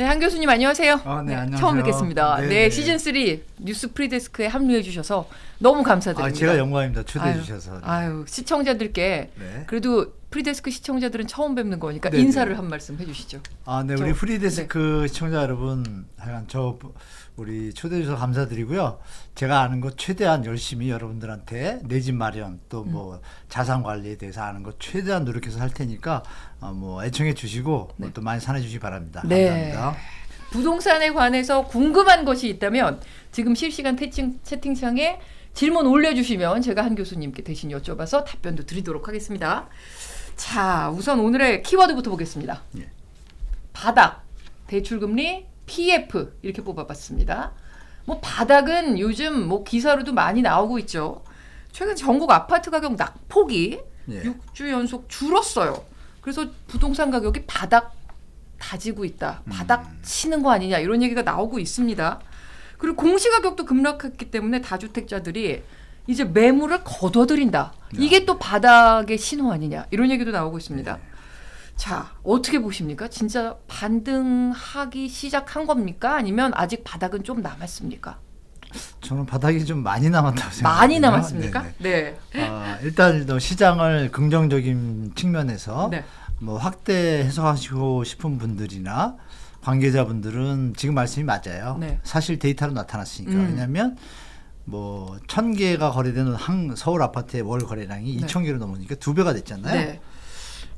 네, 한 교수님 안녕하세요. 네, 안녕하세요. 처음 뵙겠습니다. 네, 네, 네. 시즌 3 뉴스 프리데스크에 합류해 주셔서 너무 감사드립니다. 제가 영광입니다. 초대해 주셔서. 네. 아유, 시청자들께 네. 그래도 프리데스크 시청자들은 처음 뵙는 거니까 네, 인사를 네. 한 말씀 해주시죠. 네, 우리 프리데스크 시청자 여러분, 하여간 우리 초대해 주셔서 감사드리고요. 제가 아는 것 최대한 열심히 여러분들한테 내 집 마련 또 뭐 자산 관리에 대해서 아는 것 최대한 노력해서 할 테니까 뭐 애청해 주시고 뭐 또 많이 사랑해 주시기 바랍니다. 네. 감사합니다. 부동산에 관해서 궁금한 것이 있다면 지금 실시간 채팅창에 질문 올려주시면 제가 한 교수님께 대신 여쭤봐서 답변도 드리도록 하겠습니다. 자, 우선 오늘의 키워드부터 보겠습니다. 예. 바닥, 대출금리, PF 이렇게 뽑아봤습니다. 뭐 바닥은 요즘 뭐 기사로도 많이 나오고 있죠. 최근 전국 아파트 가격 낙폭이 예. 6주 연속 줄었어요. 그래서 부동산 가격이 바닥 다지고 있다. 바닥 치는 거 아니냐 이런 얘기가 나오고 있습니다. 그리고 공시가격도 급락했기 때문에 다주택자들이 이제 매물을 거둬들인다. 이게 또 바닥의 신호 아니냐 이런 얘기도 나오고 있습니다. 자, 어떻게 보십니까? 진짜 반등하기 시작한 겁니까? 아니면 아직 바닥은 좀 남았습니까? 저는 바닥이 좀 많이 남았다고 생각합니다. 많이 남았습니까? 네네. 네. 일단 시장을 긍정적인 측면에서 네. 뭐 확대 해석하시고 싶은 분들이나 관계자분들은 지금 말씀이 맞아요. 네. 사실 데이터로 나타났으니까. 왜냐하면 뭐 1,000개가 거래되는 서울 아파트의 월 거래량이 네. 2,000개로 넘으니까 2배가 됐잖아요. 네.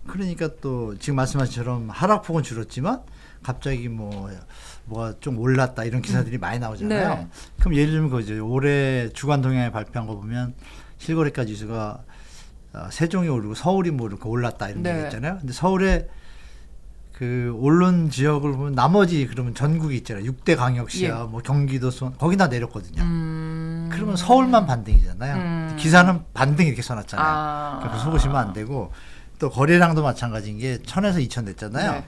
그러니까 또 지금 말씀하신 것처럼 하락폭은 줄었지만 갑자기 뭐가 좀 올랐다 이런 기사들이 많이 나오잖아요. 네. 그럼 예를 들면 그거죠. 올해 주간 동향에 발표한 거 보면 실거래가 지수가 세종이 오르고 서울이 뭐 이렇게 올랐다 이런 네. 얘기 있잖아요. 근데 서울에 그 오른 지역을 보면 나머지 그러면 전국이 있잖아요. 6대 강역시야, 예. 뭐 경기도, 거기 다 내렸거든요. 그러면 서울만 반등이잖아요. 기사는 반등 이렇게 써놨잖아요. 그래서 속으시면 안 되고 또 거래량도 마찬가지인 게 1,000에서 2,000 됐잖아요. 네.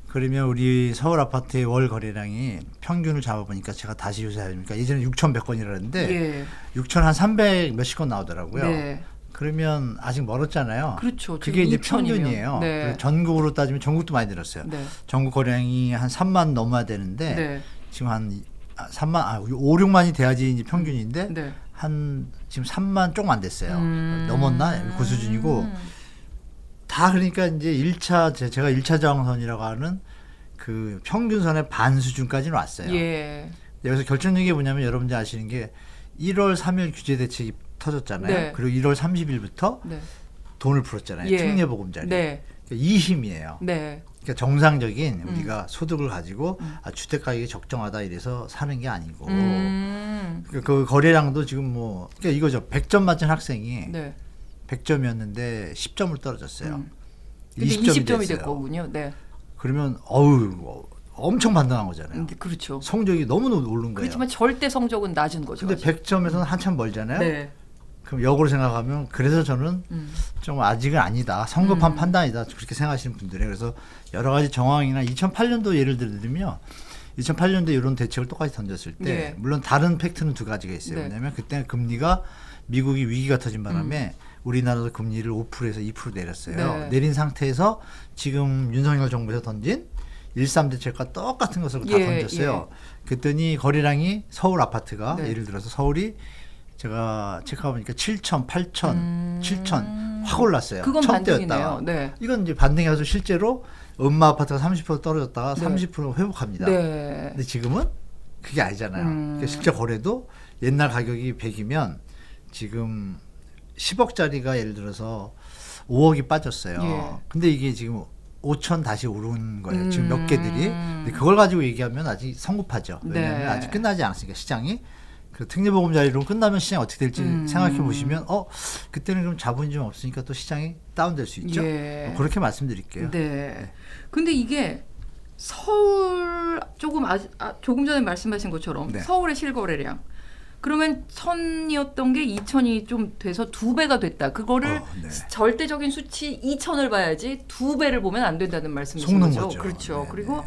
그러면 우리 서울 아파트의 월 거래량이 평균을 잡아보니까 제가 다시 요새하니까 예전에 6,100건이라 했는데 예. 6,000 한 300 몇십 건 나오더라고요. 네. 그러면 아직 멀었잖아요. 그렇죠. 그게 이제 2,000이면. 평균이에요. 네. 전국으로 따지면 전국도 많이 늘었어요. 네. 전국 거래량이 한 3만 넘어야 되는데 네. 지금 한 3만, 5, 6만이 돼야지 이제 평균인데 네. 한 지금 3만 조금 안 됐어요. 넘었나? 그 수준이고 다 그러니까 이제 1차 제가 1차 저항선이라고 하는 그 평균선의 반 수준까지는 왔어요. 예. 여기서 결정적인 게 뭐냐면 여러분들 아시는 게 1월 3일 규제 대책이 터졌잖아요. 네. 그리고 1월 30일부터 네. 돈을 풀었잖아요. 예. 특례보금자리. 네. 그러니까 이 힘이에요. 네. 그러니까 정상적인 우리가 소득을 가지고 주택 가격이 적정하다 이래서 사는 게 아니고 그 거래량도 지금 뭐 그러니까 이거죠. 100점 맞은 학생이 네. 100점이었는데 10점을 떨어졌어요. 근데 20점이 20점이 됐어요. 됐거든요. 네. 그러면 엄청 반등한 거잖아요. 그렇죠. 성적이 너무 오른 거예요. 그렇지만 절대 성적은 낮은 거죠. 근데 아직. 100점에서는 한참 멀잖아요. 네. 그럼 역으로 생각하면 그래서 저는 좀 아직은 아니다. 성급한 판단이다. 그렇게 생각하시는 분들이에요. 그래서 여러 가지 정황이나 2008년도 예를 들면 2008년도 이런 대책을 똑같이 던졌을 때 네. 물론 다른 팩트는 두 가지가 있어요. 네. 왜냐하면 그때 금리가 미국이 위기가 터진 바람에 우리나라도 금리를 5%에서 2% 내렸어요. 네. 내린 상태에서 지금 윤석열 정부에서 던진 1.3 대책과 똑같은 것을 다 예, 던졌어요. 그랬더니 거래량이 서울 아파트가 네. 예를 들어서 서울이 제가 체크해보니까 7천, 8천, 7천 확 올랐어요. 그건 1,000대였다가. 반등이네요. 네. 이건 이제 반등해서 실제로 음마 아파트가 30% 떨어졌다가 네. 30% 회복합니다. 네. 근데 지금은 그게 아니잖아요. 그러니까 실제 거래도 옛날 가격이 100이면 지금 10억짜리가 예를 들어서 5억이 빠졌어요. 예. 근데 이게 지금 5천 다시 오른 거예요. 지금 몇 개들이. 근데 그걸 가지고 얘기하면 아직 성급하죠. 왜냐하면 네. 아직 끝나지 않았으니까 시장이. 그 특례보금자리로 끝나면 시장이 어떻게 될지 생각해 보시면 그때는 그럼 자본이 좀 없으니까 또 시장이 다운될 수 있죠. 예. 뭐 그렇게 말씀드릴게요. 네. 근데 이게 서울 조금 전에 말씀하신 것처럼 네. 서울의 실거래량 그러면 1,000이었던 게 2,000이 좀 돼서 2배가 됐다. 그거를 네. 절대적인 수치 2,000을 봐야지 2배를 보면 안 된다는 말씀이신 속는 거죠. 거죠. 그렇죠. 네, 그리고 네.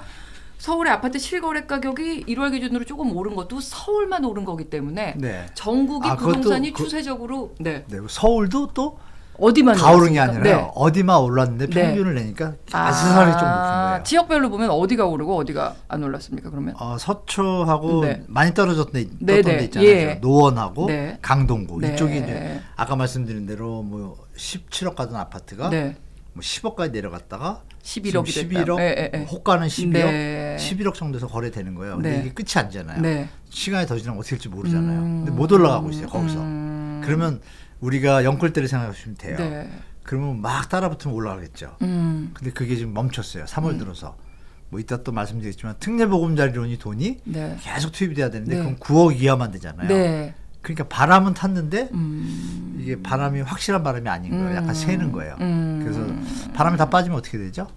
서울의 아파트 실거래 가격이 1월 기준으로 조금 오른 것도 서울만 오른 거기 때문에 네. 전국이 그것도 부동산이 추세적으로 네. 네. 서울도 또 어디만 다 오른 게 올랐습니까? 아니라 네. 어디만 올랐는데 네. 평균을 내니까 아슬아슬하게 좀 높은 거예요. 지역별로 보면 어디가 오르고 어디가 안 올랐습니까? 그러면 서초하고 네. 많이 떨어졌던 데 네. 있잖아요. 예. 노원하고 네. 강동구 네. 이쪽이 이제 아까 말씀드린 대로 뭐 17억 가던 아파트가 네. 뭐 10억까지 내려갔다가 11억이 지금 됐다. 11억, 예, 예. 호가는 12억, 네. 11억 정도에서 거래되는 거예요. 근데 네. 이게 끝이 아니잖아요. 네. 시간이 더 지나면 어떻게 될지 모르잖아요. 근데 못 올라가고 있어요. 거기서. 그러면 우리가 영끌대를 생각하시면 돼요. 네. 그러면 막 따라붙으면 올라가겠죠. 근데 그게 지금 멈췄어요. 3월 들어서. 뭐 이따 또 말씀드리겠지만 특례보금자리론이 돈이 네. 계속 투입이 돼야 되는데 네. 그럼 9억 이하만 되잖아요. 네. 그러니까 바람은 탔는데 이게 바람이 확실한 바람이 아닌 거예요. 약간 새는 거예요. 그래서 바람이 다 빠지면 어떻게 되죠?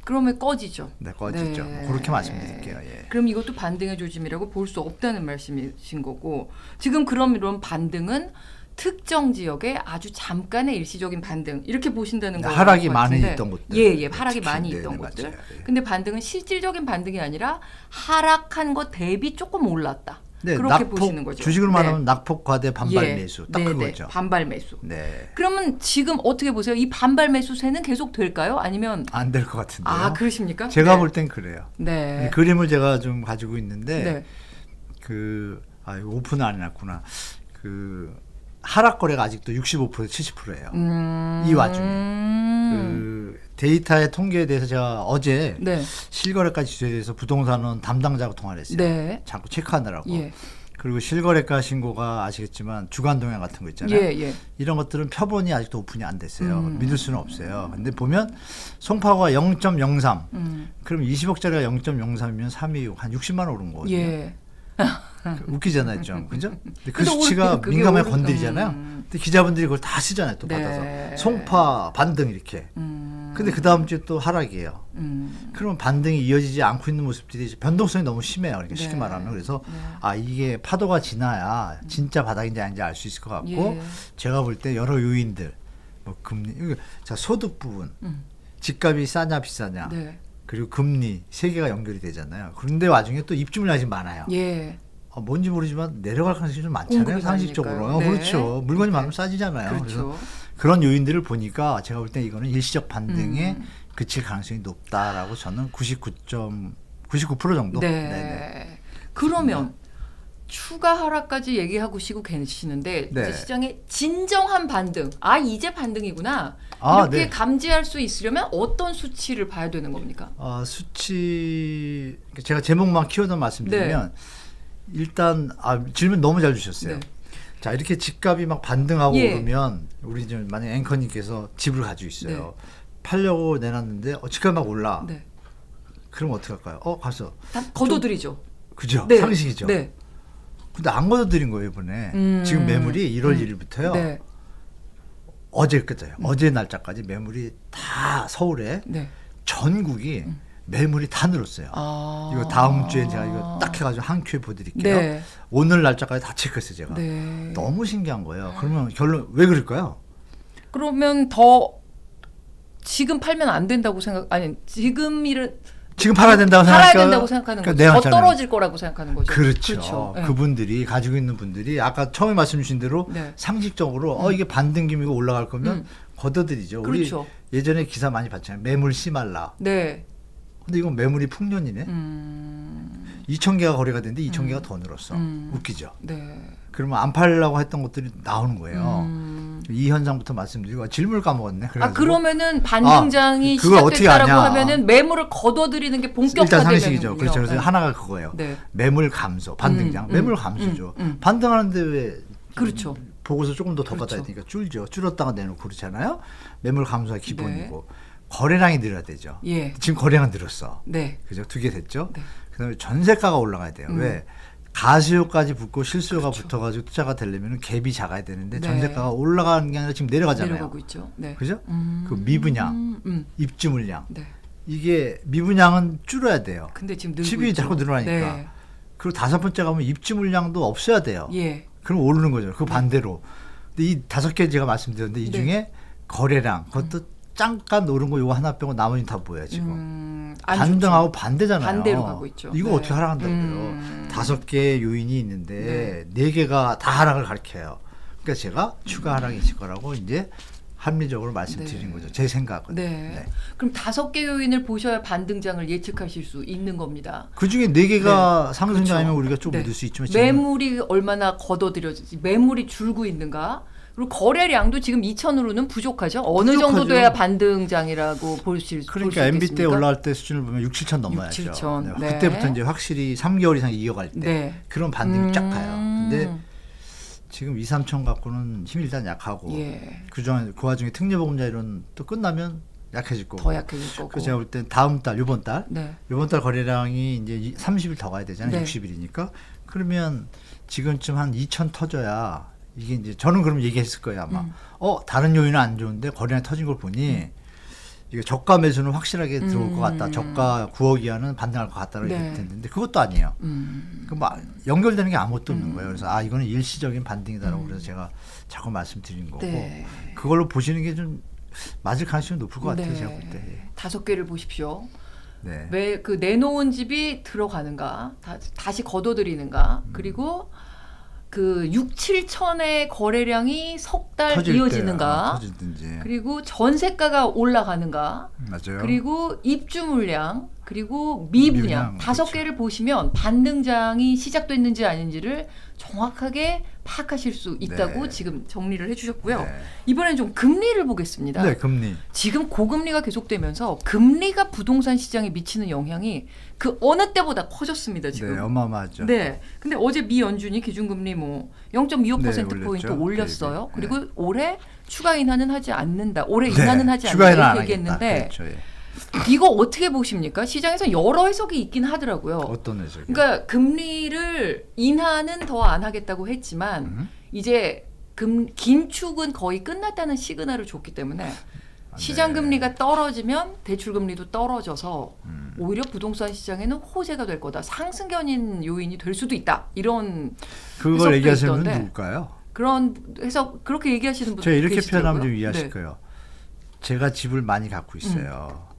그러면 꺼지죠. 네, 꺼지죠. 네. 뭐 그렇게 말씀드릴게요. 예. 그럼 이것도 반등의 조짐이라고 볼 수 없다는 말씀이신 거고 지금 그럼 이런 반등은 특정 지역의 아주 잠깐의 일시적인 반등 이렇게 보신다는 거예요. 하락이 많이 있던 곳들. 예, 하락이 특히, 많이 네, 있던 네, 곳들. 맞아요. 예. 근데 반등은 실질적인 반등이 아니라 하락한 것 대비 조금 올랐다. 네, 그렇게 보시는 거죠. 주식으로 네. 말하면 낙폭 과대 반발 예. 매수 딱 네, 그거죠. 네. 반발 매수. 네. 그러면 지금 어떻게 보세요? 이 반발 매수세는 계속 될까요? 아니면 안 될 것 같은데요. 아 그러십니까? 제가 네. 볼 땐 그래요. 네. 그림을 제가 좀 가지고 있는데 네. 이거 오픈은 안 해놨구나. 하락 거래가 아직도 65% 70%예요. 이 와중에 데이터의 통계에 대해서 제가 어제 네. 실거래가 지수에 대해서 부동산원 담당자하고 통화를 했어요. 네. 자꾸 체크하느라고. 예. 그리고 실거래가 신고가 아시겠지만 주간 동향 같은 거 있잖아요. 예. 이런 것들은 표본이 아직도 오픈이 안 됐어요. 믿을 수는 없어요. 근데 보면 송파구가 0.03. 그럼 20억짜리가 0.03이면 326, 한 60만 원 오른 거거든요. 예. 웃기잖아요, 좀. 그죠? 근데 그 근데 수치가 그게 민감하게 오른- 건드리잖아요. 근데 기자분들이 그걸 다 쓰잖아요, 또 네. 받아서. 송파 반등 이렇게. 근데 그 다음 주에 또 하락이에요. 그러면 반등이 이어지지 않고 있는 모습들이 이제 변동성이 너무 심해요. 그러니까 쉽게 네. 말하면. 그래서 이게 파도가 지나야 진짜 바닥인지 아닌지 알 수 있을 것 같고 예. 제가 볼 때 여러 요인들, 뭐 금리, 자 소득 부분, 집값이 싸냐 비싸냐, 네. 그리고 금리 세 개가 연결이 되잖아요. 그런데 와중에 또 입주 물량이 많아요. 예. 뭔지 모르지만 내려갈 가능성이 좀 많잖아요. 공급이 상식적으로. 많으니까요. 네. 그렇죠. 물건이 많으면 싸지잖아요. 그렇죠. 그래서 그런 요인들을 보니까 제가 볼 때 이거는 일시적 반등에 그칠 가능성이 높다라고 저는 99% 정도. 네. 네네. 그러면 추가 하락까지 얘기하고 계시는데 네. 이제 시장의 진정한 반등. 이제 반등이구나. 이렇게 네. 감지할 수 있으려면 어떤 수치를 봐야 되는 겁니까? 수치 제가 제목만 키워드 말씀드리면 네. 일단 질문 너무 잘 주셨어요. 네. 자 이렇게 집값이 막 반등하고 예. 오르면 우리 지금 만약 앵커님께서 집을 가지고 있어요. 네. 팔려고 내놨는데 집값 막 올라. 네. 그럼 어떻게 할까요? 가서 다 걷어들이죠. 그죠? 네. 상식이죠. 네. 근데 안 걷어들인 거예요 이번에. 지금 매물이 1월 1일부터요. 네. 어제 끝자요. 어제 날짜까지 매물이 다 서울에 네. 전국이 매물이 다 늘었어요. 이거 다음 주에 제가 이거 딱 해가지고 한 큐에 보여드릴게요. 네. 오늘 날짜까지 다 체크했어요 제가. 네. 너무 신기한 거예요. 그러면 결론 왜 그럴까요? 그러면 더 지금 팔면 안 된다고 지금 팔아야 된다고 팔아야 생각할까요? 된다고 생각하는 거죠. 내가 더 맞잖아요. 떨어질 거라고 생각하는 거죠. 그렇죠. 네. 그분들이 가지고 있는 분들이 아까 처음에 말씀 주신 대로 네. 상식적으로 이게 반등기미고 올라갈 거면 걷어들이죠. 그렇죠. 우리 예전에 기사 많이 봤잖아요. 매물 씨말라. 네. 근데 이건 매물이 풍년이네. 2,000개가 거래가 됐는데 2,000개가 더 늘었어. 웃기죠. 네. 그러면 안 팔려고 했던 것들이 나오는 거예요. 이 현상부터 말씀드리고 질문을 까먹었네. 그래가지고 그러면은 반등장이 그걸 어떻게 시작됐다라고 아냐. 하면은 매물을 걷어들이는 게 일단 본격화되는 상식이죠. 그렇죠. 그래서 하나가 그거예요. 네. 매물 감소, 반등장. 매물 감소죠. 반등하는데 왜 그렇죠. 보고서 조금 더 갖다 그렇죠. 되니까 줄죠. 줄었다가 내놓고 그렇잖아요. 매물 감소가 기본이고 거래량이 늘어야 되죠. 예. 지금 거래량은 늘었어. 네. 그죠? 2개 됐죠. 네. 그다음에 전세가가 올라가야 돼요. 왜? 가수요까지 붙고 실수요가 붙어가지고 투자가 되려면 갭이 작아야 되는데 네. 전세가가 올라가는 게 아니라 지금 내려가잖아요. 내려가고 있죠. 네. 그죠? 그 미분양, 입주 물량. 네. 이게 미분양은 줄어야 돼요. 근데 지금 늘고 집이 있죠. 자꾸 늘어나니까. 네. 그리고 다섯 번째 가면 입주 물량도 없어야 돼요. 예. 그럼 오르는 거죠. 그 반대로. 근데 이 5개 제가 말씀드렸는데 이 네. 중에 거래량 그것도 잠깐 오른 거 요거 하나 빼고 나머지는 다 뭐야 지금. 안 반등하고 좋죠. 반대잖아요. 반대로 가고 있죠. 이거 네. 어떻게 하락한다고요. 5개의 요인이 있는데 4개가 다 하락을 가리켜요. 그러니까 제가 추가 하락이 있을 거라고 이제 합리적으로 말씀드린 네. 거죠. 제 생각은. 네. 네. 그럼 5개 요인을 보셔야 반등장을 예측하실 수 있는 겁니다. 그중에 4개가 네. 상승장이면 그렇죠. 우리가 좀 네. 믿을 수 있지만 지금 매물이 얼마나 걷어들여지지, 매물이 줄고 있는가, 그리고 거래량도 지금 2천으로는 부족하죠. 어느 부족하죠. 정도 돼야 반등장이라고 볼 수 있겠습니까? 그러니까 MB 때 올라갈 때 수준을 보면 6, 7천 넘어야죠. 6, 7천. 네. 네. 그때부터 이제 확실히 3개월 이상 이어갈 때 네. 그런 반등이 쫙 가요. 근데 지금 2, 3천 갖고는 힘이 일단 약하고 예. 그 와중에 특례보험자 이론 또 끝나면 약해질 거고. 더 약해질 거고. 그래서 제가 볼 땐 다음 달, 이번 달 거래량이 이제 30일 더 가야 되잖아요. 네. 60일이니까. 그러면 지금쯤 한 2천 터져야 이게 이제 저는 그럼 얘기했을 거예요 아마. 다른 요인은 안 좋은데 거래량이 터진 걸 보니 이게 저가 매수는 확실하게 들어올 것 같다. 저가 9억 이하는 반등할 것 같다고 네. 얘기했는데 그것도 아니에요. 그 막 연결되는 게 아무것도 없는 거예요. 그래서 이거는 일시적인 반등이다라고 그래서 제가 자꾸 말씀드린 거고 네. 그걸로 보시는 게 좀 맞을 가능성이 높을 것 같아요. 네. 제가 볼 때. 5개를 보십시오. 네. 왜 그 내놓은 집이 들어가는가, 다시 걷어들이는가, 그리고 그 6, 7천의 거래량이 석 달 터질 이어지는가, 때, 터지든지. 그리고 전세가가 올라가는가, 맞아요. 그리고 입주 물량, 그리고 미분양 미분양, 5개를 보시면 반등장이 시작됐는지 아닌지를 정확하게 파악하실 수 있다고 네. 지금 정리를 해주셨고요. 네. 이번엔 좀 금리를 보겠습니다. 네, 금리. 지금 고금리가 계속되면서 금리가 부동산 시장에 미치는 영향이 그 어느 때보다 커졌습니다. 지금. 네, 어마어마하죠. 네. 근데 어제 미 연준이 기준금리 뭐 0.25%포인트 네, 올렸어요. 네. 그리고 올해 추가 인하는 하지 않는다. 올해 네, 인하는 하지 추가 인하 않는다. 안 이렇게 하겠다. 얘기했는데 그렇죠, 예. 이거 어떻게 보십니까? 시장에서 여러 해석이 있긴 하더라고요. 어떤 해석이? 그러니까 금리를 인하는 더 안 하겠다고 했지만 이제 긴축은 거의 끝났다는 시그널을 줬기 때문에 시장 금리가 떨어지면 대출 금리도 떨어져서 오히려 부동산 시장에는 호재가 될 거다. 상승 견인 요인이 될 수도 있다. 이런 그걸 해석도 얘기하시는 분은 있던데. 누굴까요? 그런 해석 그렇게 얘기하시는 분들 제가 이렇게 계시더라고요. 표현하면 좀 이해하실 네. 거예요. 제가 집을 많이 갖고 있어요.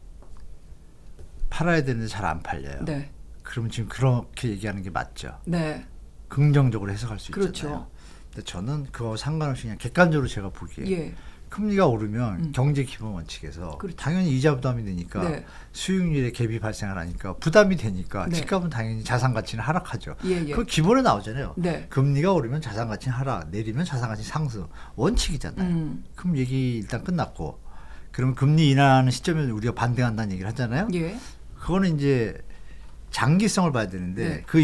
팔아야 되는데 잘 안 팔려요. 네. 그러면 지금 그렇게 얘기하는 게 맞죠. 네. 긍정적으로 해석할 수 그렇죠. 있잖아요. 근데 저는 그거 상관없이 그냥 객관적으로 제가 보기에 예. 금리가 오르면 경제 기본 원칙에서 그렇죠. 당연히 이자 부담이 되니까 네. 수익률에 갭이 발생을 하니까 부담이 되니까 네. 집값은 당연히 자산 가치는 하락하죠. 예, 예. 그 기본에 나오잖아요. 네. 금리가 오르면 자산 가치는 하락, 내리면 자산 가치 상승 원칙이잖아요. 그럼 얘기 일단 끝났고 그러면 금리 인하하는 시점에 우리가 반등한다는 얘기를 하잖아요. 예. 그거는 이제 장기성을 봐야 되는데 네. 그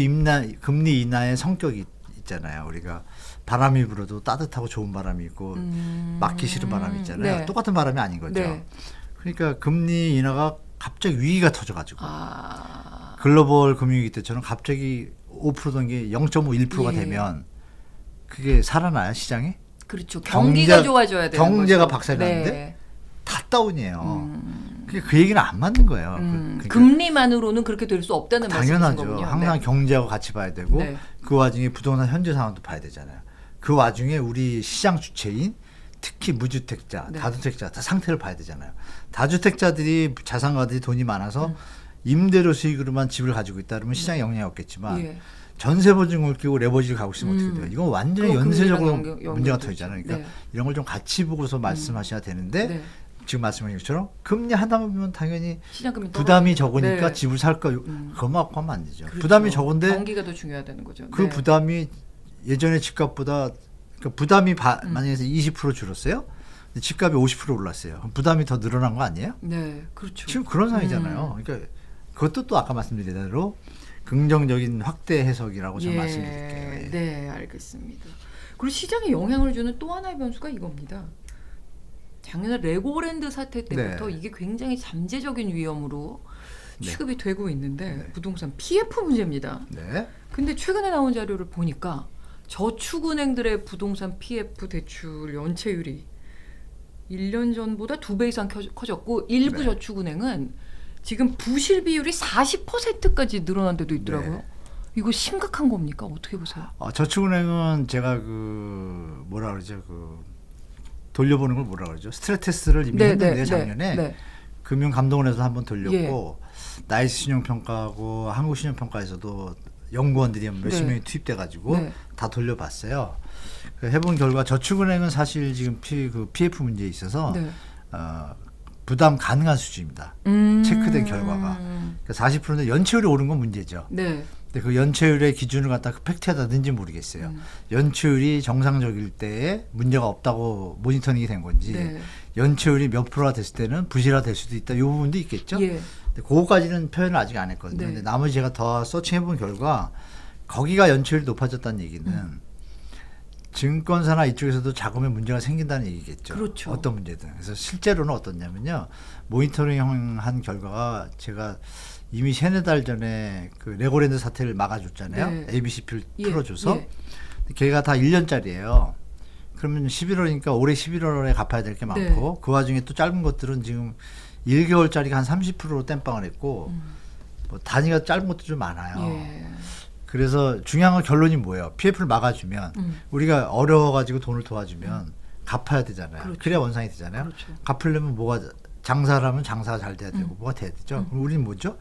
금리 인하의 성격이 있잖아요. 우리가 바람이 불어도 따뜻하고 좋은 바람이 있고 맞기 싫은 바람이 있잖아요. 네. 똑같은 바람이 아닌 거죠. 네. 그러니까 금리 인하가 갑자기 위기가 터져가지고 글로벌 금융위기 때처럼 갑자기 5%던 게 0.5, 1%가 예. 되면 그게 살아나요 시장이? 그렇죠. 경기가 좋아져야 되는 경제가 거죠. 박살이 났는데 네. 다 다운이에요. 그 얘기는 안 맞는 거예요. 그러니까 금리만으로는 그렇게 될 수 없다는 말씀이신 당연하죠. 거군요. 항상 네. 경제하고 같이 봐야 되고 네. 그 와중에 부동산 현재 상황도 봐야 되잖아요. 그 와중에 우리 시장 주체인 특히 무주택자, 네. 다주택자 다 상태를 봐야 되잖아요. 다주택자들이 자산가들이 돈이 많아서 임대료 수익으로만 집을 가지고 있다 그러면 시장에 영향이 없겠지만 예. 전세 보증을 끼고 레버리지를 가고 있으면 어떻게 돼요? 이건 완전히 그거 연쇄적으로 금리랑 문제가 연결되죠. 터지잖아요. 그러니까 네. 이런 걸 좀 같이 보고서 말씀하셔야 되는데 네. 지금 말씀하신 것처럼 금리 하다 보면 당연히 시장금리 부담이 떨어지죠. 적으니까 네. 집을 살 거 그것만 갖고 하면 안 되죠. 그렇죠. 부담이 적은데 경기가 더 중요하다는 거죠. 그 네. 부담이 예전에 집값보다 그러니까 부담이 만약에 20% 줄었어요. 근데 집값이 50% 올랐어요. 그럼 부담이 더 늘어난 거 아니에요? 네, 그렇죠. 지금 그런 상황이잖아요. 그러니까 그것도 또 아까 말씀드린 대로 긍정적인 확대 해석이라고 저는 말씀드릴게요. 예. 네, 알겠습니다. 그리고 시장에 영향을 주는 또 하나의 변수가 이겁니다. 작년에 레고랜드 사태 때부터 네. 이게 굉장히 잠재적인 위험으로 네. 취급이 되고 있는데 네. 부동산 PF 문제입니다. 네. 근데 최근에 나온 자료를 보니까 저축은행들의 부동산 PF 대출 연체율이 1년 전보다 2배 이상 커졌고 일부 네. 저축은행은 지금 부실 비율이 40%까지 늘어난 데도 있더라고요. 네. 이거 심각한 겁니까? 어떻게 보세요? 저축은행은 제가 그 뭐라 그러죠? 그 돌려보는 걸 뭐라 그러죠? 스트레스 테스트를 이미 했는데 작년에 네. 금융감독원에서 한번 돌렸고 나이스 신용평가하고 한국신용평가에서도 연구원들이 몇십 네. 명이 투입돼 가지고 네. 다 돌려봤어요. 해본 결과 저축은행은 사실 지금 PF 문제에 있어서 네. 부담 가능한 수준입니다. 체크된 결과가. 그러니까 40%인데 연체율이 오른 건 문제죠. 네. 근데 그 연체율의 기준을 갖다 그 팩트에다 넣는지 모르겠어요. 연체율이 정상적일 때에 문제가 없다고 모니터링이 된 건지 네. 연체율이 몇 프로가 됐을 때는 부실화될 수도 있다. 이 부분도 있겠죠. 예. 근데 그거까지는 표현을 아직 안 했거든요. 네. 근데 나머지 제가 더 서칭해본 결과 거기가 연체율이 높아졌다는 얘기는 증권사나 이쪽에서도 자금에 문제가 생긴다는 얘기겠죠. 그렇죠. 어떤 문제든. 그래서 실제로는 어떻냐면요. 모니터링 한 결과가 제가 이미 3-4달 전에 그 레고랜드 사태를 막아줬잖아요. 네. ABCP를 예. 풀어줘서. 예. 걔가 다 1년짜리예요. 그러면 11월이니까 올해 11월에 갚아야 될 게 많고 네. 그 와중에 또 짧은 것들은 지금 1개월짜리가 한 30%로 땜빵을 했고 뭐 단위가 짧은 것도 좀 많아요. 예. 그래서 중요한 건 결론이 뭐예요? PF를 막아주면 우리가 어려워가지고 돈을 도와주면 갚아야 되잖아요. 그렇죠. 그래야 원상이 되잖아요. 그렇죠. 갚으려면 뭐가 장사를 하면 장사가 잘 돼야 되고 뭐가 돼야 되죠. 그럼 우리는 뭐죠?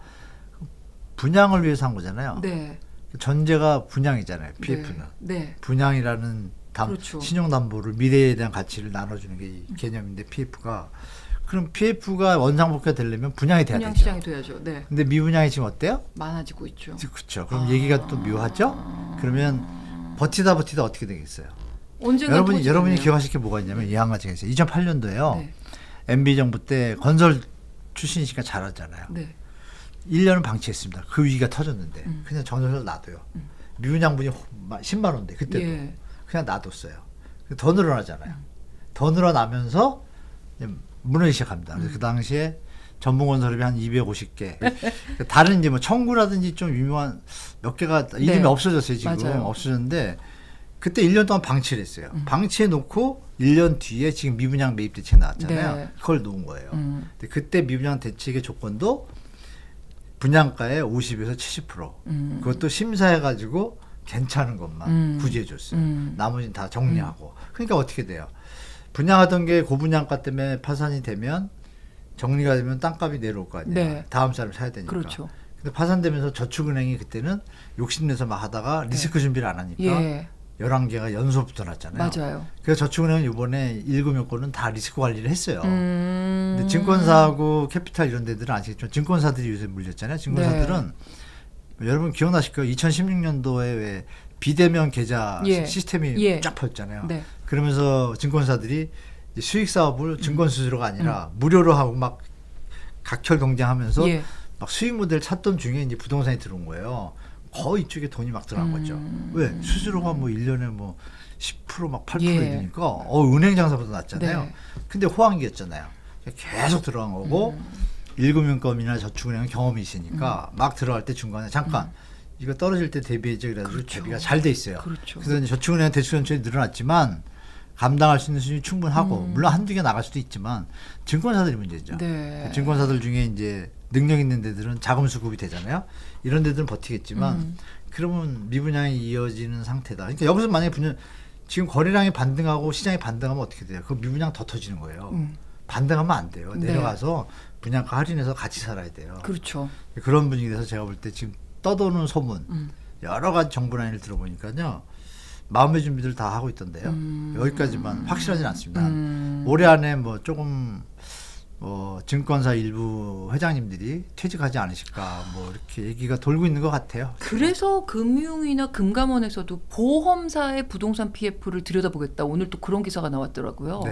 분양을 위해서 한 거잖아요. 네. 전제가 분양이잖아요. PF는. 네. 분양이라는 그렇죠. 신용담보를 미래에 대한 가치를 나눠주는 게 이 개념인데 PF가 그럼 PF가 원상복귀가 되려면 분양이 돼야 분양 되죠. 시장이 돼야죠. 네. 근데 미분양이 지금 어때요? 많아지고 있죠. 그렇죠. 그럼 얘기가 또 묘하죠. 그러면 버티다 어떻게 되겠어요? 언젠가 여러분이 기억하실 게 뭐가 있냐면 이 한 가지가 있어요. 2008년도에요. 네. MB 정부 때 건설 출신이니까 잘 알잖아요. 네. 1년은 방치했습니다. 그 위기가 터졌는데 그냥 전설을 놔둬요. 미분양분이 10만 원대 그때도 예. 그냥 놔뒀어요. 더 늘어나잖아요. 더 늘어나면서 무너지기 시작합니다. 그래서 그 당시에 전문건설업이 한 250개. 다른 이제 뭐 청구라든지 좀 유명한 몇 개가 이름이 네. 없어졌어요. 지금 맞아요. 없어졌는데 그때 1년 동안 방치를 했어요. 방치해 놓고 1년 뒤에 지금 미분양 매입 대책 나왔잖아요. 네. 그걸 놓은 거예요. 근데 그때 미분양 대책의 조건도 분양가의 50에서 70%. 그것도 심사해가지고 괜찮은 것만 구제해줬어요. 나머지는 다 정리하고. 그러니까 어떻게 돼요? 분양하던 게 고분양가 때문에 파산이 되면 정리가 되면 땅값이 내려올 거 아니에요. 네. 다음 사람 사야 되니까. 그렇죠. 근데 파산되면서 저축은행이 그때는 욕심내서 막 하다가 리스크 준비를 안 하니까 예. 11개가 연속 붙어났잖아요. 맞아요. 그래서 저축은행은 이번에 7몇 건은 다 리스크 관리를 했어요. 근데 증권사하고 캐피탈 이런 데들은 아시겠지만 증권사들이 요새 물렸잖아요. 증권사들은 여러분 기억나실 거예요. 2016년도에 왜 비대면 계좌 예. 시스템이 예. 쫙 펴졌잖아요. 네. 그러면서 증권사들이 이제 수익 사업을 증권 수수료가 아니라 무료로 하고 막 각혈 경쟁하면서 예. 막 수익 모델 찾던 중에 이제 부동산이 들어온 거예요. 거의 이쪽에 돈이 막 들어간 거죠. 왜? 수수료가 뭐 1년에 뭐 10%막 8% 예. 이러니까 은행 장사보다 낫잖아요. 네. 근데 호황기였잖아요. 계속 들어간 거고 일금융권이나 저축은행은 경험이 있으니까 막 들어갈 때 중간에 잠깐 이거 떨어질 때 대비해줘 그래가지고 그렇죠. 대비가 잘 돼 있어요. 그렇죠. 그래서 이제 저축은행 대출 연체율이 늘어났지만 감당할 수 있는 수준이 충분하고 물론 한두 개 나갈 수도 있지만 증권사들이 문제죠. 네. 증권사들 중에 이제 능력 있는 데들은 자금 수급이 되잖아요. 이런 데들은 버티겠지만 그러면 미분양이 이어지는 상태다. 그러니까 여기서 만약에 지금 거래량이 반등하고 시장이 반등하면 어떻게 돼요? 그 미분양 더 터지는 거예요. 반등하면 안 돼요. 네. 내려가서 분양가 할인해서 같이 살아야 돼요. 그렇죠. 그런 분위기에서 제가 볼 때 지금 떠도는 소문 여러 가지 정보 라인을 들어보니까요. 마음의 준비들 다 하고 있던데요. 여기까지만 확실하진 않습니다. 올해 안에 뭐 조금 증권사 일부 회장님들이 퇴직하지 않으실까 뭐 이렇게 얘기가 돌고 있는 것 같아요. 그래서 금융이나 금감원에서도 보험사의 부동산 PF를 들여다보겠다. 오늘 또 그런 기사가 나왔더라고요. 네.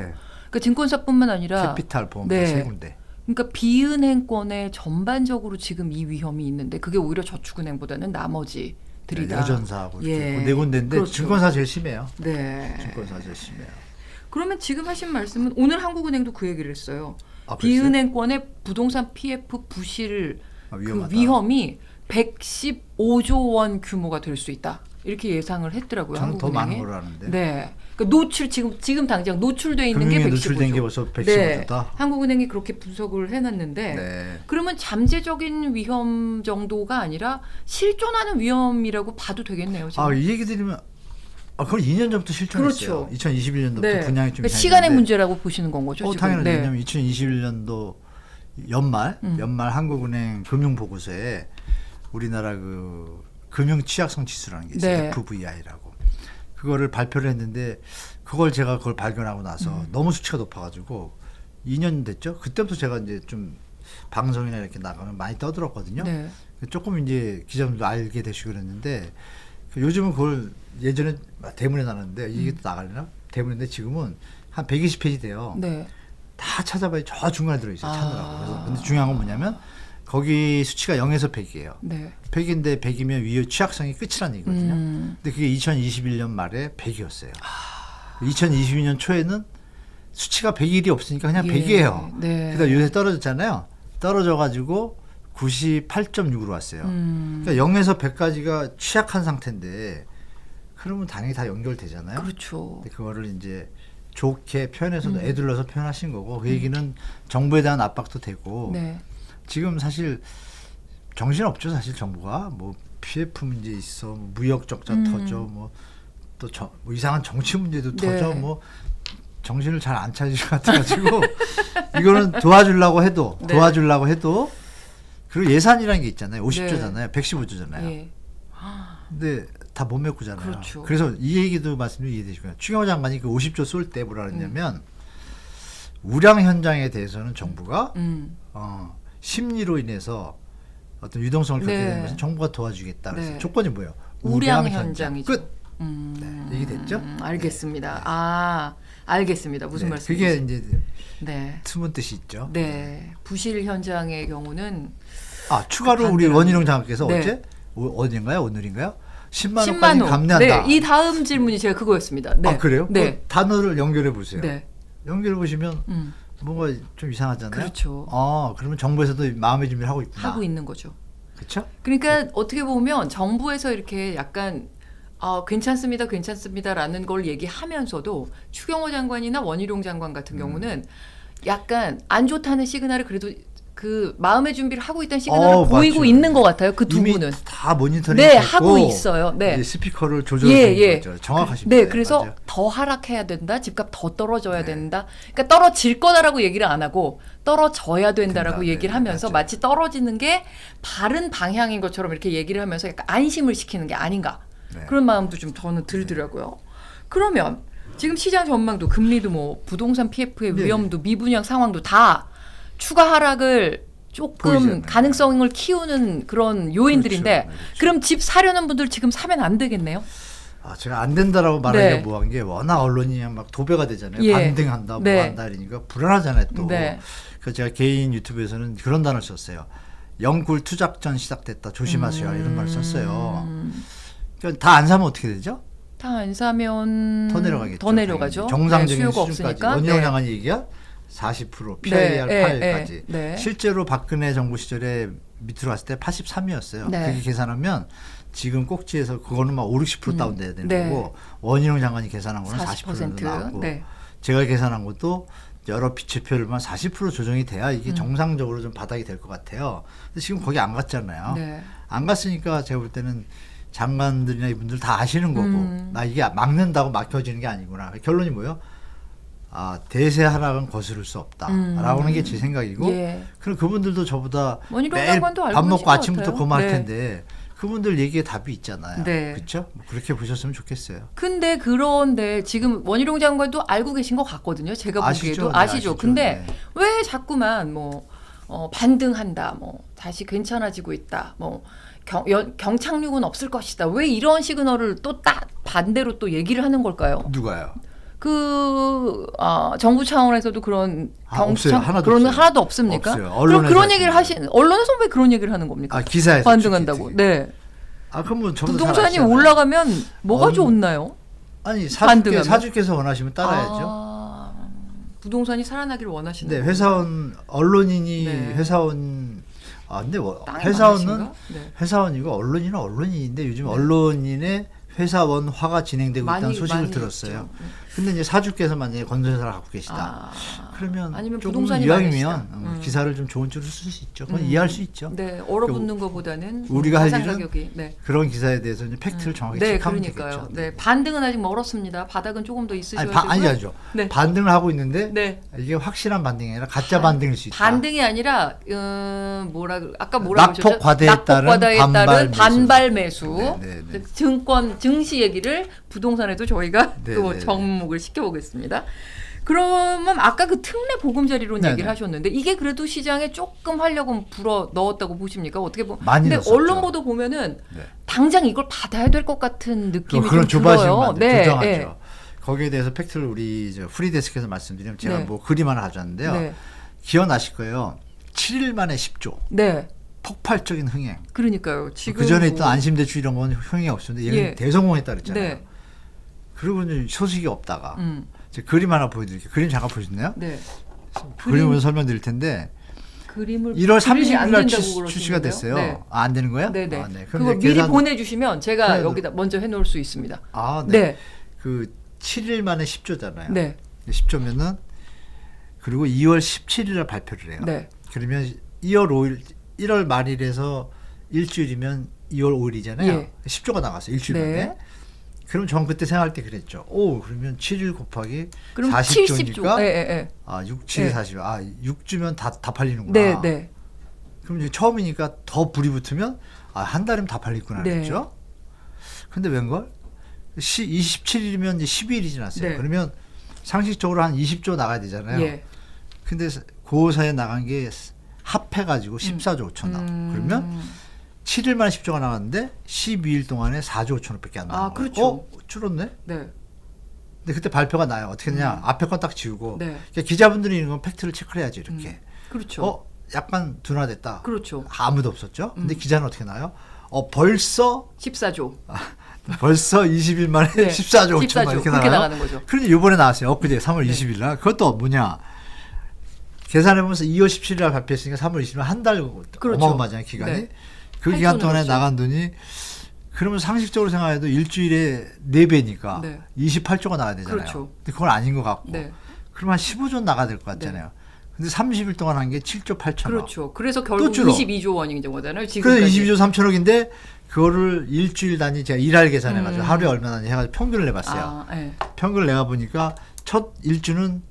그러니까 증권사뿐만 아니라 캐피탈 보험사 네. 세 군데. 그러니까 비은행권에 전반적으로 지금 이 위험이 있는데 그게 오히려 저축은행보다는 나머지들이다. 여전사하고 이렇게 예. 네 군데인데 그렇죠. 증권사 제일 심해요. 네. 증권사 제일 심해요. 그러면 지금 하신 말씀은 오늘 한국은행도 그 얘기를 했어요. 아, 그랬어요? 비은행권의 부동산 PF 부실 그 위험하다. 위험이 115조 원 규모가 될 수 있다. 이렇게 예상을 했더라고요. 저는 더 한국은행이. 많은 걸로 아는데. 네. 그러니까 노출 지금 당장 노출돼 있는 게 금융에 115조. 노출된 게 벌써 115조다. 네. 한국은행이 그렇게 분석을 해놨는데 네. 그러면 잠재적인 위험 정도가 아니라 실존하는 위험이라고 봐도 되겠네요. 지금. 이 얘기 들으면 그걸 2년 전부터 실존했어요. 그렇죠. 2021년도부터 네. 분양이 좀 그러니까 시간의 이상했는데 문제라고 보시는 건 거죠. 지금. 당연하죠. 네. 왜냐하면 2021년도 연말 한국은행 금융보고서에 우리나라 그 금융 취약성 지수라는 게 있어요. 네. FVI라고. 그거를 발표를 했는데 그걸 제가 그걸 발견하고 나서 너무 수치가 높아가지고 2년 됐죠. 그때부터 제가 이제 좀 방송이나 이렇게 나가면 많이 떠들었거든요. 네. 조금 이제 기자분도 알게 되시고 그랬는데 요즘은 그걸 예전에 대문에 나눴는데 이게 또 나가려나? 대문인데 지금은 한 120페이지 돼요. 네. 다 찾아봐야 저 중간에 들어있어요. 찾느라고. 아. 그래서 근데 중요한 건 뭐냐면 거기 수치가 0에서 100이에요. 네. 100인데 100이면 위의 취약성이 끝이라는 얘기거든요. 근데 그게 2021년 말에 100이었어요. 2022년 초에는 수치가 100일이 없으니까 그냥 예. 100이에요. 네. 그다음 요새 떨어졌잖아요. 떨어져가지고 98.6으로 왔어요. 그러니까 0에서 100까지가 취약한 상태인데 그러면 당연히 다 연결되잖아요. 그렇죠. 근데 그거를 이제 좋게 표현해서도 애둘러서 표현하신 거고 그 얘기는 정부에 대한 압박도 되고 네. 지금 사실 정신 없죠. 사실 정부가 뭐 PF 문제 있어, 뭐 무역 적자 터져, 뭐 또 뭐 이상한 정치 문제도 터져, 네. 뭐 정신을 잘 안 차릴 것 같아가지고 이거는 도와주려고 해도 네. 그리고 예산이라는 게 있잖아요. 50조잖아요. 네. 115조잖아요. 예. 근데 다 못 메꾸잖아요. 그렇죠. 그래서 이 얘기도 말씀드리면 이해되시고요. 추경호 장관이 그 50조 쏠 때 뭐라 그랬냐면 우량 현장에 대해서는 정부가 심리로 인해서 어떤 유동성을 겪게 네. 되는 것은 정부가 도와주겠다. 그래서 네. 조건이 뭐예요? 우량 현장이죠. 끝. 네, 얘기 됐죠? 알겠습니다. 네. 아, 알겠습니다. 무슨 네, 말씀이신지. 그게 이제 네. 숨은 뜻이 있죠. 네. 부실 현장의 경우는 추가로 우리 반대로 원희룡 장관께서 네. 어제 어딘가요? 오늘인가요? 10만 10만 원까지 원. 감내한다. 네. 이 다음 질문이 제가 그거였습니다. 네. 그래요? 네. 그 단어를 연결해 보세요. 네. 연결해 보시면 뭔가 좀 이상하잖아요. 그렇죠. 그러면 정부에서도 마음의 준비를 하고 있구나. 하고 있는 거죠. 그렇죠? 그러니까 어떻게 보면 정부에서 이렇게 약간 괜찮습니다라는 걸 얘기하면서도 추경호 장관이나 원희룡 장관 같은 경우는 약간 안 좋다는 시그널을 그래도 그 마음의 준비를 하고 있다는 시그널을 보이고 맞죠. 있는 것 같아요. 그 두 이미 분은. 다 모니터링 네, 됐고 하고 있어요. 네. 이제 스피커를 조절해 거죠. 정확하십니다. 네, 그래서 맞아요. 더 하락해야 된다. 집값 더 떨어져야 된다. 그러니까 떨어질 거다라고 얘기를 안 하고 떨어져야 된다라고 된다. 얘기를 네, 하면서 맞죠. 마치 떨어지는 게 바른 방향인 것처럼 이렇게 얘기를 하면서 약간 안심을 시키는 게 아닌가. 네. 그런 마음도 좀 저는 들더라고요. 그러면 지금 시장 전망도 금리도 뭐 부동산 PF의 네. 위험도 미분양 상황도 다 추가 하락을 조금 보이잖아요. 가능성을 키우는 그런 요인들인데 그렇죠. 그럼 집 사려는 분들 지금 사면 안 되겠네요. 제가 안 된다라고 말하기가 네. 뭐한 게 워낙 언론이 막 도배가 되잖아요. 예. 반등한다, 네. 뭐한다 이러니까 불안하잖아요 또. 네. 그래서 제가 개인 유튜브에서는 그런 단어를 썼어요. 영굴 투작전 시작됐다. 조심하세요. 이런 말을 썼어요. 그러니까 다 안 사면 어떻게 되죠? 다 안 사면 더 내려가겠죠. 더 내려가죠. 당연히. 정상적인 네, 수요가 수준까지. 없으니까. 원희룡 네. 장관이 얘기한 40% PIR 네, 8까지. 네. 실제로 박근혜 정부 시절에 밑으로 갔을 때 83이었어요. 네. 그렇게 계산하면 지금 꼭지에서 그거는 막 5, 60% 다운돼야 되는 네. 거고 원희룡 장관이 계산한 거는 40% 나왔고 네. 제가 계산한 것도 여러 지표를만 40% 조정이 돼야 이게 정상적으로 좀 바닥이 될 것 같아요. 근데 지금 거기 안 갔잖아요. 네. 안 갔으니까 제가 볼 때는 장관들이나 이분들 다 아시는 거고 나 이게 막는다고 막혀지는 게 아니구나. 결론이 뭐예요? 대세 하락은 거스를 수 없다라고 하는 게 제 생각이고 예. 그럼 그분들도 저보다 원희룡 매일 장관도 알고 밥 계신 먹고 것 아침부터 같아요. 그거 할 네. 텐데 그분들 얘기에 답이 있잖아요. 네. 그렇죠? 그렇게 보셨으면 좋겠어요. 그런데 지금 원희룡 장관도 알고 계신 것 같거든요. 제가 아시죠? 보기에도 네, 아시죠. 근데 네. 왜 자꾸만 반등한다, 다시 괜찮아지고 있다, 경착륙은 없을 것이다. 왜 이런 시그널을 또 딱 반대로 또 얘기를 하는 걸까요? 누가요? 정부 차원에서도 그런 없어요. 하나도 그런 없어요. 하나도 없습니까? 없어요. 그럼 언론에서 그런 얘기를 하시는 언론에서 왜 그런 얘기를 하는 겁니까? 기사에서 반등한다고. 특히. 네. 그럼 뭐 저도 잘 부동산이 아시잖아요. 올라가면 뭐가 언- 좋나요? 아니 반등하면? 사주께서 원하시면 따라야죠. 부동산이 살아나기를 원하시는 네, 거군요. 회사원 언론인이 네. 회사원 근데 땅이 회사원은 많으신가? 네. 회사원이고 언론인은 언론인인데 요즘 네. 언론인의 회사원화가 진행되고 있다는 소식을 많이 들었어요. 있죠. 근데 이제 사주께서 만약에 건설사를 갖고 계시다. 그러면 아니면 조금 부동산이 이왕이면 많으시다. 기사를 좀 좋은 쪽으로 쓸 수 있죠. 그건 이해할 수 있죠. 네, 얼어붙는 것보다는 우리가 할 가상 일은 가격이 네. 그런 기사에 대해서 이제 팩트를 정확히 네, 체크하면 그러니까요. 되겠죠. 네, 반등은 아직 멀었습니다. 바닥은 조금 더 있으셔야 되고요. 아니죠. 네. 반등을 하고 있는데 네. 이게 확실한 반등이 아니라 가짜 반등일 수 있다. 반등이 아니라 아까 뭐라고 낙폭 과대에 따른 반발 매수. 네, 네. 증시 얘기를 부동산에도 저희가 네, 또 네, 접목을 시켜보겠습니다. 그러면 아까 그 특례 보금자리론 네, 얘기를 네. 하셨는데 이게 그래도 시장에 조금 활력은 불어 넣었다고 보십니까? 어떻게 보면 많이 근데 넣었었죠. 언론 보도 보면은 네. 당장 이걸 받아야 될 것 같은 느낌이 그런 좀 조바심을 들어요. 조정하죠. 네. 거기에 대해서 팩트를 우리 프리데스크에서 말씀드리면 제가 네. 뭐 그림 하나 가져왔는데요. 네. 기억나실 거예요. 7일 만에 10조. 네. 폭발적인 흥행. 그러니까요. 지금 그 전에 뭐- 있던 안심대출 이런 건 흥행이 없었는데 얘는 예. 대성공했다 그랬잖아요. 네. 그리고 이제 소식이 없다가 음. 제가 그림 하나 보여드릴게요. 그림 잠깐 보시나요? 네. 그림을 설명드릴 텐데 그림을 1월 그림이 안 30일 날 된다고 출시가 그러시는데요. 됐어요. 네. 아, 안 되는 거예요? 네네. 아, 네. 그거 그럼 이제 미리 계산- 보내주시면 제가 네, 여기다 먼저 해놓을 수 있습니다. 아, 네. 네. 그 7일 만에 10조잖아요. 네. 10조면은 그리고 2월 17일 날 발표를 해요. 네. 그러면 2월 5일 1월 말일에서 일주일이면 2월 5일이잖아요. 예. 10조가 나갔어요. 일주일 네. 만에. 그럼 전 그때 생각할 때 그랬죠. 오, 그러면 7일 곱하기 그럼 40조니까 70조. 네, 네, 아, 6, 7에 네. 40. 아, 6주면 다 팔리는구나. 네. 네. 그럼 이제 처음이니까 더 불이 붙으면 아, 한 달이면 다 팔리구나 네. 그랬죠. 근데 웬걸? 27일이면 이제 12일이 지났어요. 네. 그러면 상식적으로 한 20조 나가야 되잖아요. 예. 근데 그 사이에 나간 게 합해가지고 14조 5천 나와. 그러면 7일 만에 10조가 나갔는데 12일 동안에 4조 5천원밖에 안 나온 아, 거예요. 그렇죠. 줄었네? 네. 근데 그때 발표가 나요. 어떻게 했냐. 앞에 건 딱 지우고. 네. 그러니까 기자분들이 이런 건 팩트를 체크를 해야지 이렇게. 그렇죠. 약간 둔화됐다. 그렇죠. 아무도 없었죠. 근데 기자는 어떻게 나요? 벌써 14조. 20일 만에 네. 14조 5천 원 14조. 이렇게 그렇게 나가요. 나가는 거죠. 그런데 이번에 나왔어요. 엊그제 3월 네. 20일 날. 그것도 뭐냐. 계산해보면서 2월 17일 날 발표했으니까 3월 20일 한 달 그렇죠. 어마어마하잖아요. 기간이. 네. 그 기간 8조 동안에 늘었죠. 나간 돈이 그러면 상식적으로 생각해도 일주일에 4배니까 네. 28조가 나가야 되잖아요. 그렇죠. 근데 그건 아닌 것 같고. 네. 그럼 한 15조 나가야 될 것 같잖아요. 근데 30일 동안 한 게 7조 8천억. 그렇죠. 그래서 결국 줄어. 22조 원인 거잖아요. 그래서 지금까지. 22조 3천억인데 그거를 일주일 단위 제가 일할 계산해가지고 하루에 얼마 단위 해가지고 평균을 내봤어요. 아, 네. 평균을 내가 보니까 첫 일주는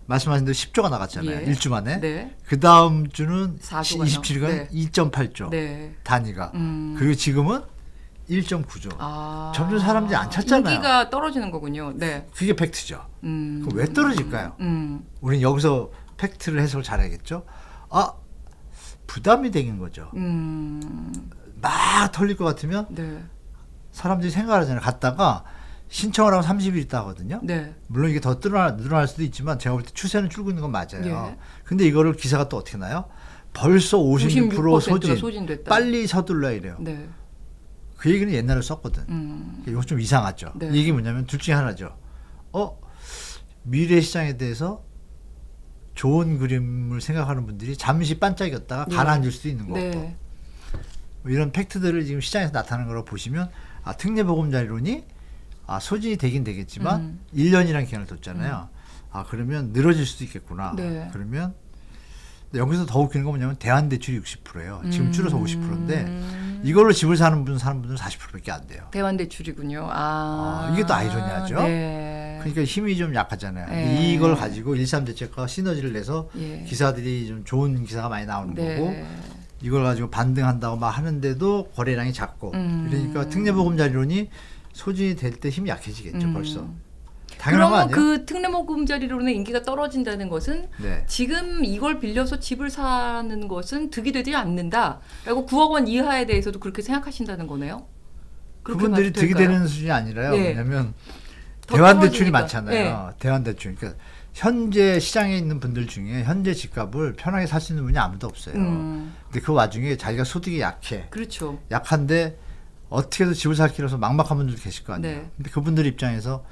말씀하신 대로 10조가 나갔잖아요. 예. 일주 만에. 네. 그 다음 주는 4조가 27일간 네. 2.8조 네. 단위가. 그리고 지금은 1.9조. 아. 점점 사람들이 안 찾잖아요. 인기가 떨어지는 거군요. 네. 그게 팩트죠. 음. 그럼 왜 떨어질까요? 음. 우린 여기서 팩트를 해석을 잘해야겠죠. 아, 부담이 되는 거죠. 막 털릴 것 같으면 네. 사람들이 생각을 하잖아요. 갔다가 신청을 하고 30일 있다 하거든요. 네. 물론 이게 더 늘어날 수도 있지만 제가 볼 때 추세는 줄고 있는 건 맞아요. 예. 근데 이거를 기사가 또 어떻게 나요? 벌써 56% 56%가 소진. 소진됐다. 빨리 서둘러 이래요. 네. 그 얘기는 옛날에 썼거든. 이거 좀 이상하죠. 네. 이 얘기 뭐냐면 둘 중에 하나죠. 미래 시장에 대해서 좋은 그림을 생각하는 분들이 잠시 반짝였다가 네. 가라앉을 수도 있는 거고. 네. 뭐 이런 팩트들을 지금 시장에서 나타나는 거로 보시면 특례보금자리론이 소진이 되긴 되겠지만 1년이라는 기간을 뒀잖아요. 그러면 늘어질 수도 있겠구나. 네. 그러면 여기서 더 웃기는 건 뭐냐면 대환대출이 60%예요. 지금 줄어서 50%인데 이걸로 집을 사는 분은 40%밖에 안 돼요. 대환대출이군요. 이게 또 아이러니하죠. 네. 그러니까 힘이 좀 약하잖아요. 네. 이걸 가지고 13대책과 시너지를 내서 예. 기사들이 좀 좋은 기사가 많이 나오는 네. 거고 이걸 가지고 반등한다고 막 하는데도 거래량이 작고 그러니까 특례보금자리론이 소진이 될 때 힘이 약해지겠죠. 벌써. 당연한 거 그러면 아니에요? 그 특례보금자리론의 인기가 떨어진다는 것은 네. 지금 이걸 빌려서 집을 사는 것은 득이 되지 않는다라고 9억 원 이하에 대해서도 그렇게 생각하신다는 거네요. 그렇게 그분들이 봐도 득이 될까요? 되는 수준이 아니라요. 네. 왜냐하면 더 대환대출이 떨어지니까. 많잖아요. 대환대출. 그러니까 현재 시장에 있는 분들 중에 현재 집값을 편하게 살 수 있는 분이 아무도 없어요. 근데 그 와중에 자기가 소득이 약해. 그렇죠. 약한데 어떻게 해서 집을 살 길어서 막막한 분들도 계실 거 아니에요. 네. 근데 그분들 입장에서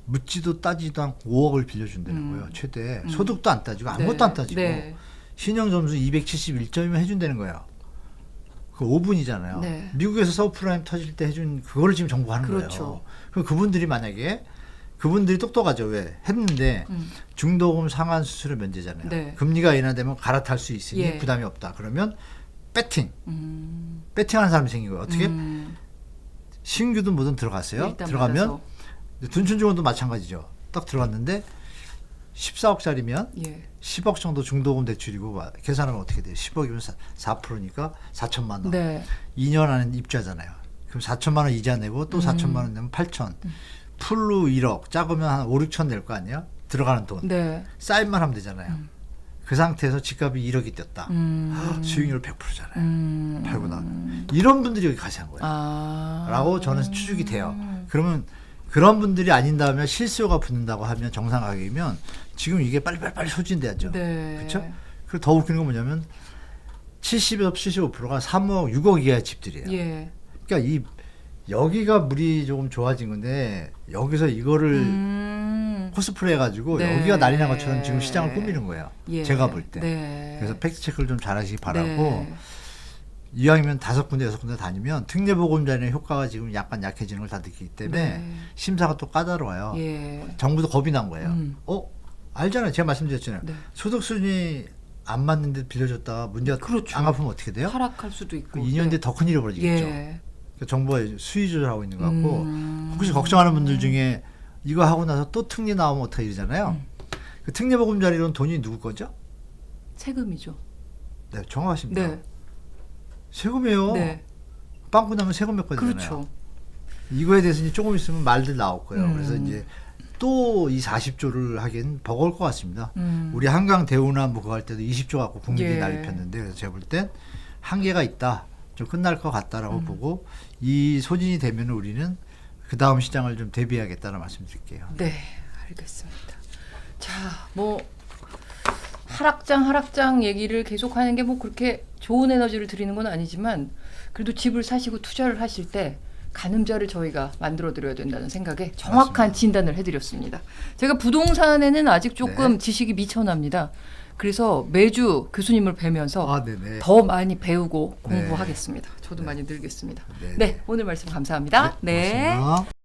묻지도 따지도 않고 5억을 빌려준다는 거예요. 최대. 소득도 안 따지고 아무것도 네. 안 따지고 네. 신용점수 271점이면 해준다는 거예요. 그 5분이잖아요. 네. 미국에서 서브프라임 터질 때 해준 그거를 지금 정부가 하는 그렇죠. 거예요. 그럼 그분들이 만약에 그분들이 똑똑하죠. 왜? 했는데 중도금 상환 수수료 면제잖아요. 네. 금리가 인하되면 갈아탈 수 있으니 예. 부담이 없다. 그러면 배팅하는 사람이 생긴 거예요. 어떻게? 신규든 뭐든 들어갔어요. 일단 들어가면 받아서. 둔촌중원도 마찬가지죠. 딱 들어갔는데 14억짜리면 예. 10억 정도 중도금 대출이고 계산하면 어떻게 돼요? 10억이면 4%니까 4천만 원. 네. 2년 안에 입주하잖아요. 그럼 4천만 원 이자 내고 또 4천만 원 내면 8천. 풀로 1억, 작으면 한 5, 6천 낼 거 아니에요? 들어가는 돈. 네. 사인만 하면 되잖아요. 그 상태에서 집값이 1억이 뛰었다. 수익률 100%잖아요. 팔고 나면. 이런 분들이 여기 가시한 거예요. 라고 저는 추측이 돼요. 그러면 그런 분들이 아닌 다음에 실수요가 붙는다고 하면 정상 가격이면 지금 이게 빨리빨리 소진돼야죠. 네. 그렇죠? 그리고 더 웃기는 건 뭐냐면 70에서 75%가 3억, 6억 이하의 집들이에요. 예. 그러니까 이 여기가 물이 조금 좋아진 건데 여기서 이거를 코스프레 해가지고 네. 여기가 난리 난 것처럼 지금 시장을 꾸미는 거예요. 예. 제가 볼 때. 네. 그래서 팩트 체크를 좀 잘하시기 바라고 네. 이왕이면 5군데 6군데 다니면 특례보금자리의 효과가 지금 약간 약해지는 걸 다 느끼기 때문에 네. 심사가 또 까다로워요. 예. 정부도 겁이 난 거예요. 알잖아요. 제가 말씀드렸잖아요. 네. 소득 수준이 안 맞는데 빌려줬다가 문제가 그렇죠. 안 갚으면 어떻게 돼요? 하락할 수도 있고. 2년 뒤에 더 큰 일이 벌어지겠죠. 예. 그러니까 정부가 수위 조절하고 있는 것 같고 혹시 걱정하는 분들 중에 이거 하고 나서 또 특례 나오면 어떻게 이러잖아요. 그 특례보금자리로는 돈이 누구 거죠? 세금이죠. 네, 정확하십니다. 네. 세금이에요. 네. 빵꾸 나면 세금 메꿔주잖아요. 그렇죠. 이거에 대해서 이제 조금 있으면 말들 나올 거예요. 그래서 이제 또 이 40조를 하기엔 버거울 것 같습니다. 우리 한강 대우나 뭐 그거 할 때도 20조 갖고 국민들이 예. 난리 폈는데 그래서 제가 볼 땐 한계가 있다. 좀 끝날 것 같다라고 보고 이 소진이 되면 우리는 그 다음 시장을 좀 대비해야겠다는 말씀드릴게요. 네, 알겠습니다. 자, 뭐 하락장 얘기를 계속하는 게 뭐 그렇게 좋은 에너지를 드리는 건 아니지만 그래도 집을 사시고 투자를 하실 때 가늠자를 저희가 만들어 드려야 된다는 생각에 정확한 맞습니다. 진단을 해드렸습니다. 제가 부동산에는 아직 조금 네. 지식이 미천합니다. 그래서 매주 교수님을 뵈면서 네네. 더 많이 배우고 네. 공부하겠습니다. 저도 많이 늘겠습니다. 네. 네, 오늘 말씀 감사합니다. 고맙습니다.